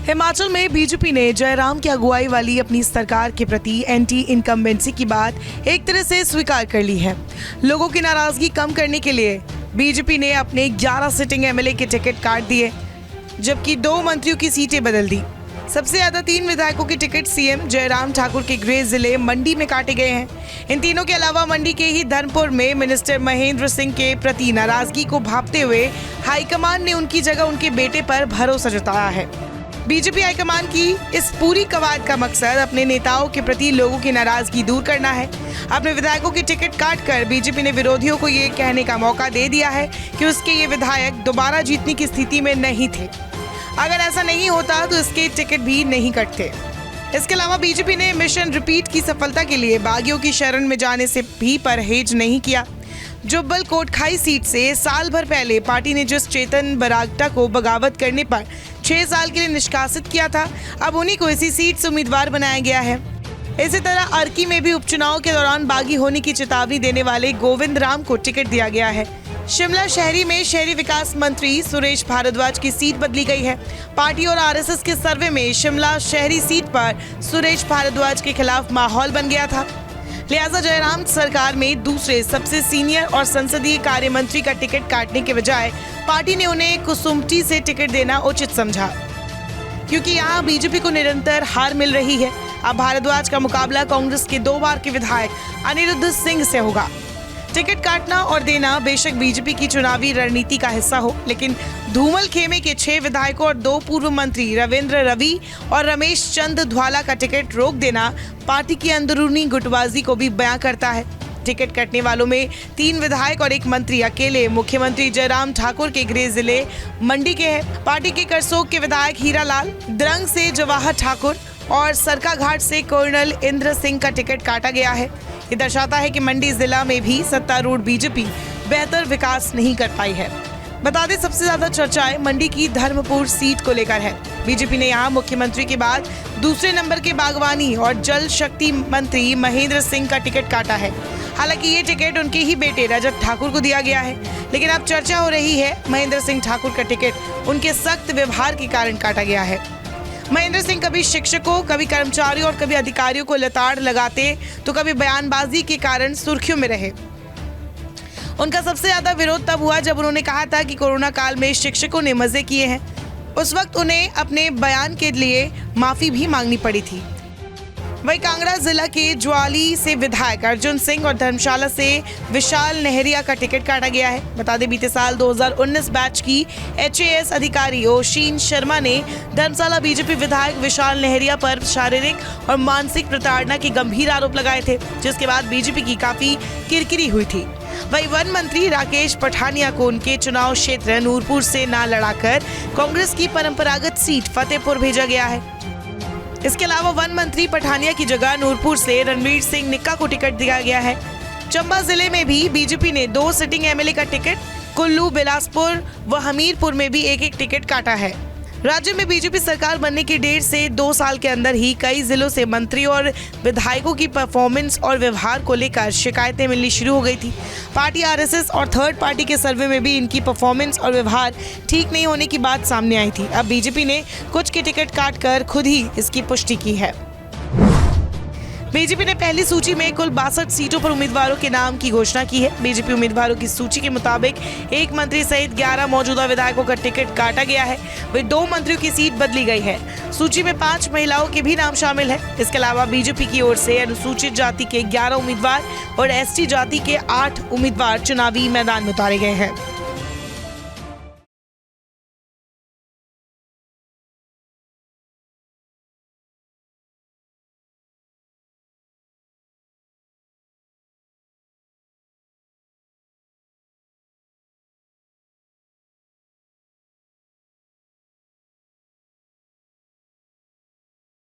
हिमाचल में बीजेपी ने जयराम की अगुवाई वाली अपनी सरकार के प्रति एंटी इनकम्बेंसी की बात एक तरह से स्वीकार कर ली है। लोगों की नाराजगी कम करने के लिए बीजेपी ने अपने 11 सिटिंग एमएलए के टिकट काट दिए, जबकि 2 मंत्रियों की सीटें बदल दी। सबसे ज्यादा 3 विधायकों के टिकट सीएम जयराम ठाकुर के गृह जिले मंडी में काटे गए हैं। इन तीनों के अलावा मंडी के ही धर्मपुर में मिनिस्टर महेंद्र सिंह के प्रति नाराजगी को भांपते हुए हाईकमान ने उनकी जगह उनके बेटे पर भरोसा जताया है। बीजेपी हाईकमान की इस पूरी कवायद का मकसद अपने नेताओं के प्रति लोगों की नाराजगी दूर करना है। अपने विधायकों की टिकट काटकर बीजेपी ने विरोधियों को ये कहने का मौका दे दिया है कि उसके ये विधायक दोबारा जीतने की स्थिति में नहीं थे। अगर ऐसा नहीं होता तो इसके टिकट भी नहीं कटते। इसके अलावा बीजेपी ने मिशन रिपीट की सफलता के लिए बागियों की शरण में जाने से भी परहेज नहीं किया। जुब्बल कोटखाई सीट से साल भर पहले पार्टी ने जिस चेतन बरागटा को बगावत करने पर 6 साल के लिए निष्कासित किया था, अब उन्हीं को इसी सीट से उम्मीदवार बनाया गया है। इसी तरह अर्की में भी उपचुनाव के दौरान बागी होने की चेतावनी देने वाले गोविंद राम को टिकट दिया गया है। शिमला शहरी में शहरी विकास मंत्री सुरेश भारद्वाज की सीट बदली गई है। पार्टी और आरएसएस के सर्वे में शिमला शहरी सीट पर सुरेश भारद्वाज के खिलाफ माहौल बन गया था। लिहाजा जयराम सरकार में दूसरे सबसे सीनियर और संसदीय कार्य मंत्री का टिकट काटने के बजाय पार्टी ने उन्हें कुसुम्पटी से टिकट देना उचित समझा, क्योंकि यहाँ बीजेपी को निरंतर हार मिल रही है। अब भारद्वाज का मुकाबला कांग्रेस के 2 बार के विधायक अनिरुद्ध सिंह से होगा। टिकट काटना और देना बेशक बीजेपी की चुनावी रणनीति का हिस्सा हो, लेकिन धूमल खेमे के 6 विधायकों और 2 पूर्व मंत्री रविंद्र रवि और रमेश चंद ध्वाला का टिकट रोक देना पार्टी की अंदरूनी गुटबाजी को भी बयां करता है। टिकट कटने वालों में 3 विधायक और 1 मंत्री अकेले मुख्यमंत्री जयराम ठाकुर के गृह जिले मंडी के हैं। पार्टी के करसोग के विधायक हीरालाल, द्रंग से जवाहर ठाकुर और सरकाघाट से कर्नल इंद्र सिंह का टिकट काटा गया है। ये दर्शाता है कि मंडी जिला में भी सत्तारूढ़ बीजेपी बेहतर विकास नहीं कर पाई है। बता दें, सबसे ज्यादा चर्चाएं मंडी की धर्मपुर सीट को लेकर है। बीजेपी ने यहां मुख्यमंत्री के बाद दूसरे नंबर के बागवानी और जल शक्ति मंत्री महेंद्र सिंह का टिकट काटा है। हालांकि ये टिकट उनके ही बेटे रजत ठाकुर को दिया गया है, लेकिन अब चर्चा हो रही है महेंद्र सिंह ठाकुर का टिकट उनके सख्त व्यवहार के कारण काटा गया है। महेंद्र सिंह कभी शिक्षकों, कभी कर्मचारियों और कभी अधिकारियों को लताड़ लगाते तो कभी बयानबाजी के कारण सुर्खियों में रहे। उनका सबसे ज्यादा विरोध तब हुआ जब उन्होंने कहा था कि कोरोना काल में शिक्षकों ने मजे किए हैं। उस वक्त उन्हें अपने बयान के लिए माफी भी मांगनी पड़ी थी। वहीं कांगड़ा जिला के ज्वाली से विधायक अर्जुन सिंह और धर्मशाला से विशाल नेहरिया का टिकट काटा गया है। बता दें, बीते साल 2019 बैच की HAS अधिकारी ओशीन शर्मा ने धर्मशाला बीजेपी विधायक विशाल नेहरिया पर शारीरिक और मानसिक प्रताड़ना के गंभीर आरोप लगाए थे, जिसके बाद बीजेपी की काफी किरकिरी हुई थी। वहीं वन मंत्री राकेश पठानिया को उनके चुनाव क्षेत्र नूरपुर से ना लड़ाकर कांग्रेस की परंपरागत सीट फतेहपुर भेजा गया है। इसके अलावा वन मंत्री पठानिया की जगह नूरपुर से रणवीर सिंह निक्का को टिकट दिया गया है। चंबा जिले में भी बीजेपी ने 2 सिटिंग एमएलए का टिकट, कुल्लू, बिलासपुर व हमीरपुर में भी 1-1 टिकट काटा है। राज्य में बीजेपी सरकार बनने के 1.5 से 2 साल के अंदर ही कई जिलों से मंत्री और विधायकों की परफॉर्मेंस और व्यवहार को लेकर शिकायतें मिलनी शुरू हो गई थी। पार्टी, आरएसएस और थर्ड पार्टी के सर्वे में भी इनकी परफॉर्मेंस और व्यवहार ठीक नहीं होने की बात सामने आई थी। अब बीजेपी ने कुछ के टिकट काटकर खुद ही इसकी पुष्टि की है। बीजेपी ने पहली सूची में कुल 62 सीटों पर उम्मीदवारों के नाम की घोषणा की है। बीजेपी उम्मीदवारों की सूची के मुताबिक 1 मंत्री सहित 11 मौजूदा विधायकों का टिकट काटा गया है। वहीं 2 मंत्रियों की सीट बदली गई है। सूची में 5 महिलाओं के भी नाम शामिल है। इसके अलावा बीजेपी की ओर से अनुसूचित जाति के 11 उम्मीदवार और ST जाति के 8 उम्मीदवार चुनावी मैदान में उतारे गए हैं।